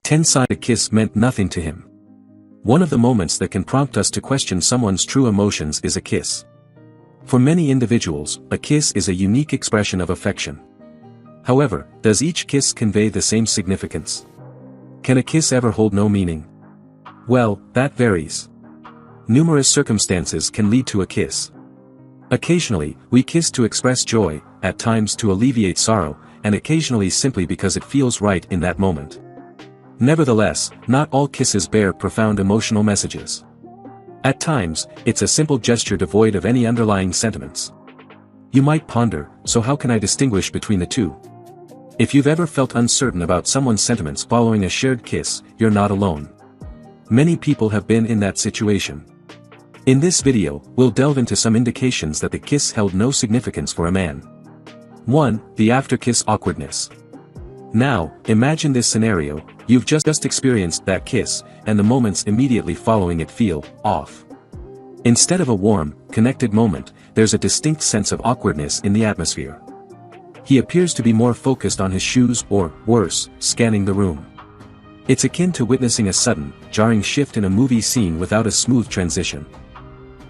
Tensai, a kiss meant nothing to him. One of the moments that can prompt us to question someone's true emotions is a kiss. For many individuals, a kiss is a unique expression of affection. However, does each kiss convey the same significance? Can a kiss ever hold no meaning? Well, that varies. Numerous circumstances can lead to a kiss. Occasionally, we kiss to express joy, at times to alleviate sorrow, and occasionally simply because it feels right in that moment. Nevertheless, not all kisses bear profound emotional messages. At times, it's a simple gesture devoid of any underlying sentiments. You might ponder, so how can I distinguish between the two? If you've ever felt uncertain about someone's sentiments following a shared kiss, you're not alone. Many people have been in that situation. In this video, we'll delve into some indications that the kiss held no significance for a man. 1. The after-kiss awkwardness. Now, imagine this scenario: you've just experienced that kiss, and the moments immediately following it feel off. Instead of a warm, connected moment, there's a distinct sense of awkwardness in the atmosphere. He appears to be more focused on his shoes or, worse, scanning the room. It's akin to witnessing a sudden, jarring shift in a movie scene without a smooth transition.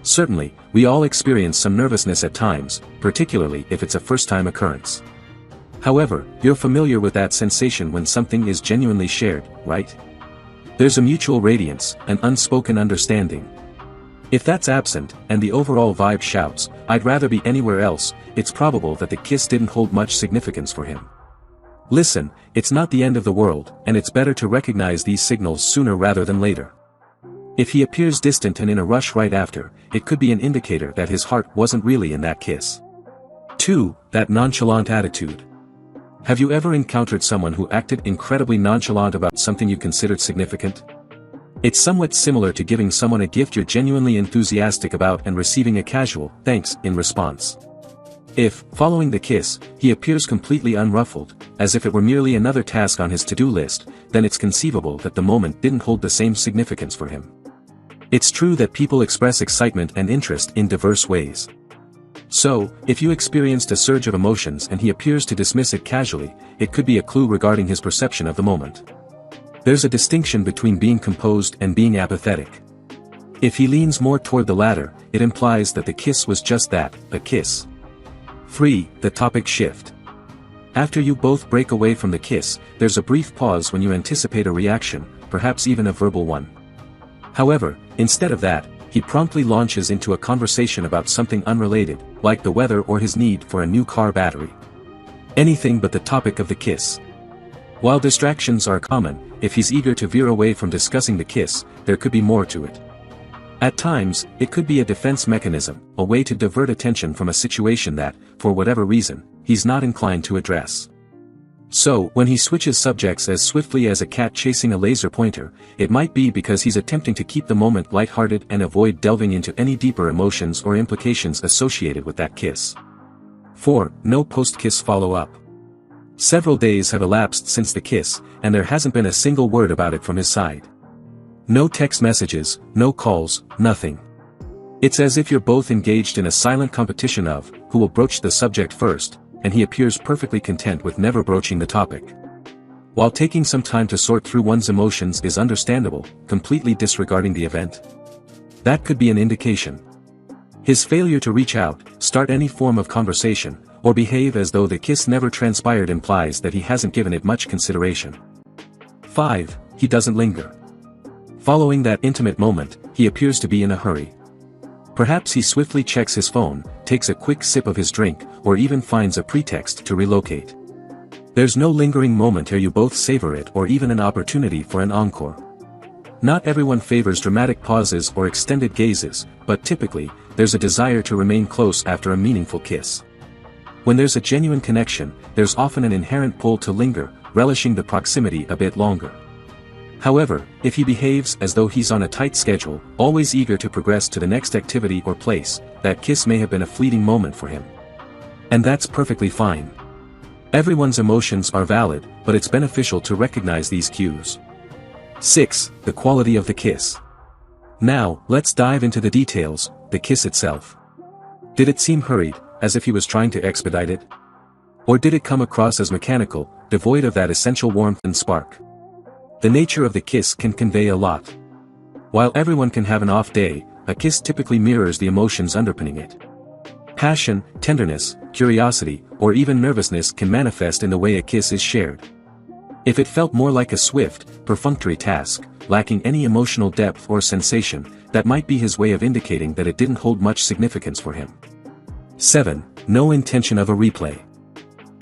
Certainly, we all experience some nervousness at times, particularly if it's a first-time occurrence. However, you're familiar with that sensation when something is genuinely shared, right? There's a mutual radiance, an unspoken understanding. If that's absent, and the overall vibe shouts, "I'd rather be anywhere else," it's probable that the kiss didn't hold much significance for him. Listen, it's not the end of the world, and it's better to recognize these signals sooner rather than later. If he appears distant and in a rush right after, it could be an indicator that his heart wasn't really in that kiss. 2. That nonchalant attitude. Have you ever encountered someone who acted incredibly nonchalant about something you considered significant? It's somewhat similar to giving someone a gift you're genuinely enthusiastic about and receiving a casual "thanks" in response. If, following the kiss, he appears completely unruffled, as if it were merely another task on his to-do list, then it's conceivable that the moment didn't hold the same significance for him. It's true that people express excitement and interest in diverse ways. So, if you experienced a surge of emotions and he appears to dismiss it casually, it could be a clue regarding his perception of the moment. There's a distinction between being composed and being apathetic. If he leans more toward the latter, it implies that the kiss was just that, a kiss. 3. The topic shift. After you both break away from the kiss, there's a brief pause when you anticipate a reaction, perhaps even a verbal one. However, instead of that, he promptly launches into a conversation about something unrelated, like the weather or his need for a new car battery. Anything but the topic of the kiss. While distractions are common, if he's eager to veer away from discussing the kiss, there could be more to it. At times, it could be a defense mechanism, a way to divert attention from a situation that, for whatever reason, he's not inclined to address. So, when he switches subjects as swiftly as a cat chasing a laser pointer, it might be because he's attempting to keep the moment lighthearted and avoid delving into any deeper emotions or implications associated with that kiss. 4. No post-kiss follow-up. Several days have elapsed since the kiss, and there hasn't been a single word about it from his side. No text messages, no calls, nothing. It's as if you're both engaged in a silent competition of who will broach the subject first, and he appears perfectly content with never broaching the topic. While taking some time to sort through one's emotions is understandable, completely disregarding the event, that could be an indication. His failure to reach out, start any form of conversation, or behave as though the kiss never transpired implies that he hasn't given it much consideration. 5. He doesn't linger. Following that intimate moment, he appears to be in a hurry. Perhaps he swiftly checks his phone, takes a quick sip of his drink, or even finds a pretext to relocate. There's no lingering moment here, you both savor it, or even an opportunity for an encore. Not everyone favors dramatic pauses or extended gazes, but typically, there's a desire to remain close after a meaningful kiss. When there's a genuine connection, there's often an inherent pull to linger, relishing the proximity a bit longer. However, if he behaves as though he's on a tight schedule, always eager to progress to the next activity or place, that kiss may have been a fleeting moment for him. And that's perfectly fine. Everyone's emotions are valid, but it's beneficial to recognize these cues. 6. The quality of the kiss. Now, let's dive into the details. The kiss itself. Did it seem hurried, as if he was trying to expedite it? Or did it come across as mechanical, devoid of that essential warmth and spark? The nature of the kiss can convey a lot. While everyone can have an off day, a kiss typically mirrors the emotions underpinning it. Passion, tenderness, curiosity, or even nervousness can manifest in the way a kiss is shared. If it felt more like a swift, perfunctory task, lacking any emotional depth or sensation, that might be his way of indicating that it didn't hold much significance for him. 7. No intention of a replay.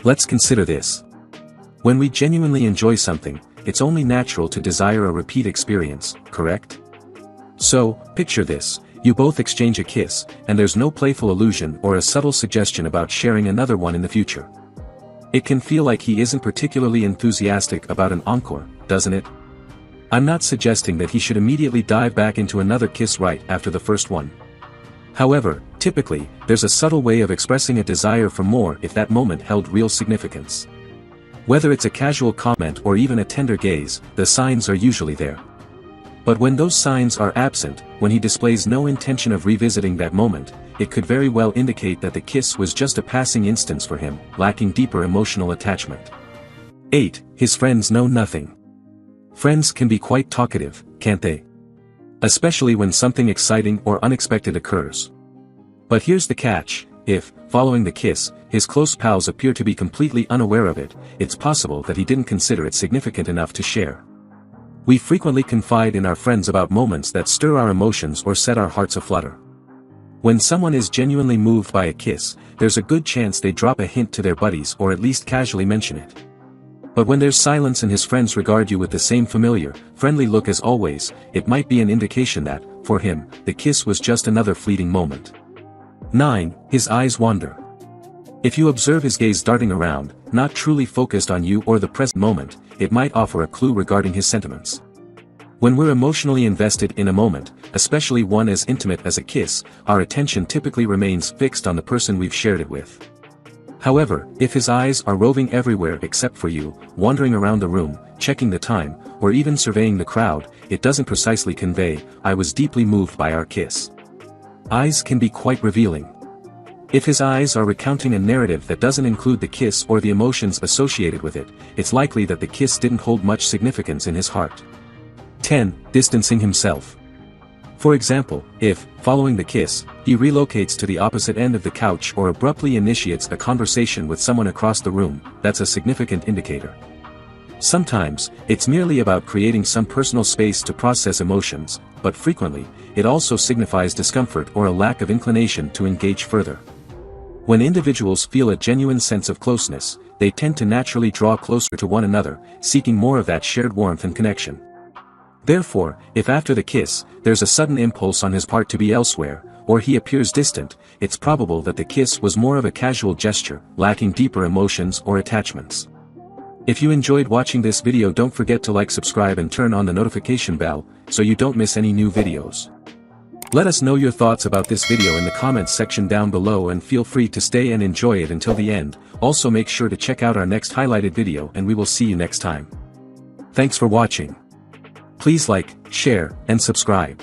Let's consider this. When we genuinely enjoy something, it's only natural to desire a repeat experience, correct? So, picture this, you both exchange a kiss, and there's no playful allusion or a subtle suggestion about sharing another one in the future. It can feel like he isn't particularly enthusiastic about an encore, doesn't it? I'm not suggesting that he should immediately dive back into another kiss right after the first one. However, typically, there's a subtle way of expressing a desire for more if that moment held real significance. Whether it's a casual comment or even a tender gaze, the signs are usually there. But when those signs are absent, when he displays no intention of revisiting that moment, it could very well indicate that the kiss was just a passing instance for him, lacking deeper emotional attachment. 8. His friends know nothing. Friends can be quite talkative, can't they? Especially when something exciting or unexpected occurs. But here's the catch, if, following the kiss, his close pals appear to be completely unaware of it, it's possible that he didn't consider it significant enough to share. We frequently confide in our friends about moments that stir our emotions or set our hearts aflutter. When someone is genuinely moved by a kiss, there's a good chance they drop a hint to their buddies or at least casually mention it. But when there's silence and his friends regard you with the same familiar, friendly look as always, it might be an indication that, for him, the kiss was just another fleeting moment. 9. His eyes wander. If you observe his gaze darting around, not truly focused on you or the present moment, it might offer a clue regarding his sentiments. When we're emotionally invested in a moment, especially one as intimate as a kiss, our attention typically remains fixed on the person we've shared it with. However, if his eyes are roving everywhere except for you, wandering around the room, checking the time, or even surveying the crowd, it doesn't precisely convey, "I was deeply moved by our kiss." Eyes can be quite revealing. If his eyes are recounting a narrative that doesn't include the kiss or the emotions associated with it, it's likely that the kiss didn't hold much significance in his heart. 10. Distancing himself. For example, if, following the kiss, he relocates to the opposite end of the couch or abruptly initiates a conversation with someone across the room, that's a significant indicator. Sometimes, it's merely about creating some personal space to process emotions, but frequently, it also signifies discomfort or a lack of inclination to engage further. When individuals feel a genuine sense of closeness, they tend to naturally draw closer to one another, seeking more of that shared warmth and connection. Therefore, if after the kiss, there's a sudden impulse on his part to be elsewhere, or he appears distant, it's probable that the kiss was more of a casual gesture, lacking deeper emotions or attachments. If you enjoyed watching this video, don't forget to like, subscribe and turn on the notification bell, so you don't miss any new videos. Let us know your thoughts about this video in the comments section down below, and feel free to stay and enjoy it until the end. Also make sure to check out our next highlighted video, and we will see you next time. Thanks for watching. Please like, share, and subscribe.